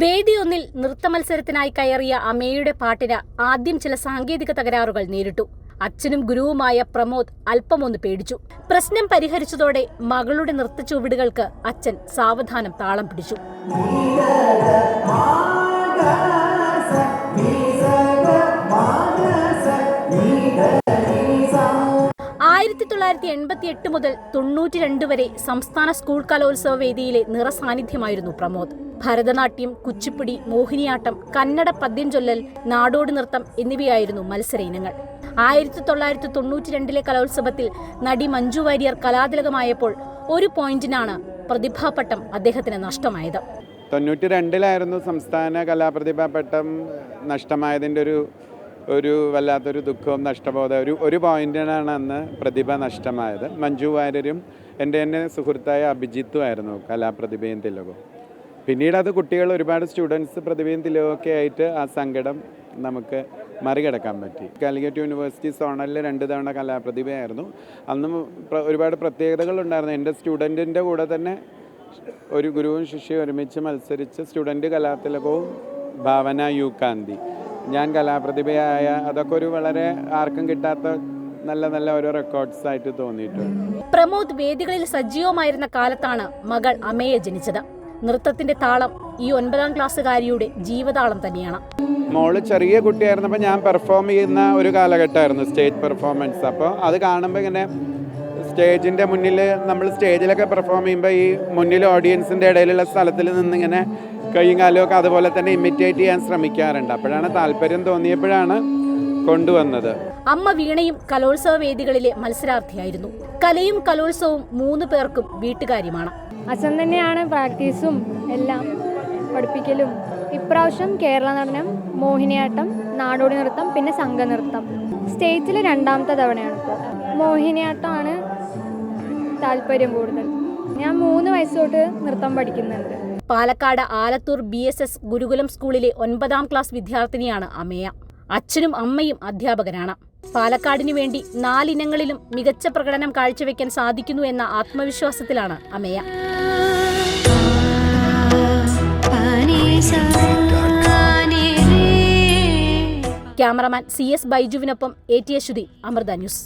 വേദിയൊന്നിൽ നൃത്തമത്സരത്തിനായി കയറിയ അമേയുടെ പാട്ടിന് ആദ്യം ചില സാങ്കേതിക തകരാറുകൾ നേരിട്ടു. അച്ഛനും ഗുരുവുമായ പ്രമോദ് അല്പമൊന്ന് പേടിച്ചു. പ്രശ്നം പരിഹരിച്ചതോടെ മകളുടെ നൃത്തച്ചുവടുകൾക്ക് അച്ഛൻ സാവധാനം താളം പിടിച്ചു. 1988 മുതൽ 92 വരെ സംസ്ഥാന സ്കൂൾ കലോത്സവ വേദിയിലെ നിറസാന്നിധ്യമായിരുന്നു പ്രമോദ്. ഭരതനാട്യം, കുച്ചിപ്പുടി, മോഹിനിയാട്ടം, കന്നഡ പദ്യം ചൊല്ലൽ, നാടോടി നൃത്തം എന്നിവയായിരുന്നു മത്സര ഇനങ്ങൾ. 1992 കലോത്സവത്തിൽ നടി മഞ്ജു വാര്യർ കലാതിലകമായപ്പോൾ 1 പോയിന്റിനാണ് പ്രതിഭാപട്ടം അദ്ദേഹത്തിന് നഷ്ടമായത്. 92 സംസ്ഥാന കലാപ്രതിഭാപട്ടം നഷ്ടമായതിൻ്റെ ഒരു വല്ലാത്തൊരു ദുഃഖവും നഷ്ടബോധം. ഒരു പോയിന്റിനാണ് അന്ന് പ്രതിഭ നഷ്ടമായത്. മഞ്ജു വാര്യരും എൻ്റെ തന്നെ സുഹൃത്തായ അഭിജിത്തുമായിരുന്നു കലാപ്രതിഭയും തിലകവും. പിന്നീട് അത് കുട്ടികൾ ഒരുപാട് സ്റ്റുഡൻസ് പ്രതിഭയും തിലകമൊക്കെ ആയിട്ട് ആ സങ്കടം നമുക്ക് മറികടക്കാൻ പറ്റി. കാലിക്കറ്റ് യൂണിവേഴ്സിറ്റി സോണലിൽ 2 തവണ കലാപ്രതിഭയായിരുന്നു. അന്നും ഒരുപാട് പ്രത്യേകതകളുണ്ടായിരുന്നു. എൻ്റെ സ്റ്റുഡൻറ്റിൻ്റെ കൂടെ തന്നെ ഒരു ഗുരുവും ശിഷ്യയും ഒരുമിച്ച് മത്സരിച്ച് സ്റ്റുഡൻറ്റ് കലാതിലകവും ഭാവന യു കാന്തി, ഞാൻ കലാപ്രതിഭയായ, അതൊക്കെ ഒരു വളരെ ആർക്കും കിട്ടാത്ത നല്ല ഓരോ റെക്കോർഡ്സ് ആയിട്ട് തോന്നിയിട്ടുണ്ട്. പ്രമോദ് വേദികളിൽ സജീവമായിരുന്ന കാലത്താണ് മകൾ അമയെ ജനിച്ചത്. നൃത്തത്തിന്റെ താളം ഈ 9ാം ക്ലാസ്സുകാരിയുടെ ജീവതാളം തന്നെയാണ്. മോള് ചെറിയ കുട്ടിയായിരുന്നപ്പോൾ ഞാൻ പെർഫോം ചെയ്യുന്ന ഒരു കാലഘട്ടമായിരുന്നു സ്റ്റേജ് പെർഫോമൻസ്. അപ്പോൾ അത് കാണുമ്പോൾ ഇങ്ങനെ സ്റ്റേജിൻ്റെ മുന്നിൽ നമ്മൾ സ്റ്റേജിലൊക്കെ പെർഫോം ചെയ്യുമ്പോൾ ഈ മുന്നിൽ ഓഡിയൻസിൻ്റെ ഇടയിലുള്ള സ്ഥലത്തിൽ നിന്നിങ്ങനെ കൈയും കാലുമൊക്കെ അതുപോലെ തന്നെ ഇമിറ്റേറ്റ് ചെയ്യാൻ ശ്രമിക്കാറുണ്ട്. അപ്പോഴാണ് താല്പര്യം തോന്നിയപ്പോഴാണ് കൊണ്ടുവന്നത്. അമ്മ വീണയും കലോത്സവ വേദികളിലെ മത്സരാർത്ഥിയായിരുന്നു. കലയും കലോത്സവവും 3 പേർക്കും വീട്ടുകാര്യമാണ്. അച്ഛൻ തന്നെയാണ് പ്രാക്ടീസും എല്ലാം പഠിപ്പിക്കലും. ഇപ്രാവശ്യം കേരള നടനം, മോഹിനിയാട്ടം, നാടോടി നൃത്തം, പിന്നെ സംഘനൃത്തം. സ്റ്റേറ്റിൽ 2ാമത്തെ തവണയാണ്. ഇപ്പോൾ മോഹിനിയാട്ടമാണ് താല്പര്യം കൂടുതൽ. ഞാൻ 3 വയസ്സ് തൊട്ട് നൃത്തം പഠിക്കുന്നുണ്ട്. പാലക്കാട് ആലത്തൂർ BSS ഗുരുകുലം സ്കൂളിലെ 9ാം ക്ലാസ് വിദ്യാർത്ഥിനിയാണ് അമയ. അച്ഛനും അമ്മയും അധ്യാപകരാണ്. പാലക്കാടിനു വേണ്ടി 4 ഇനങ്ങളിലും മികച്ച പ്രകടനം കാഴ്ചവെക്കാൻ സാധിക്കുന്നു എന്ന ആത്മവിശ്വാസത്തിലാണ് അമയ. ക്യാമറമാൻ CS ബൈജുവിനൊപ്പം AT അശ്വതി, അമൃത ന്യൂസ്.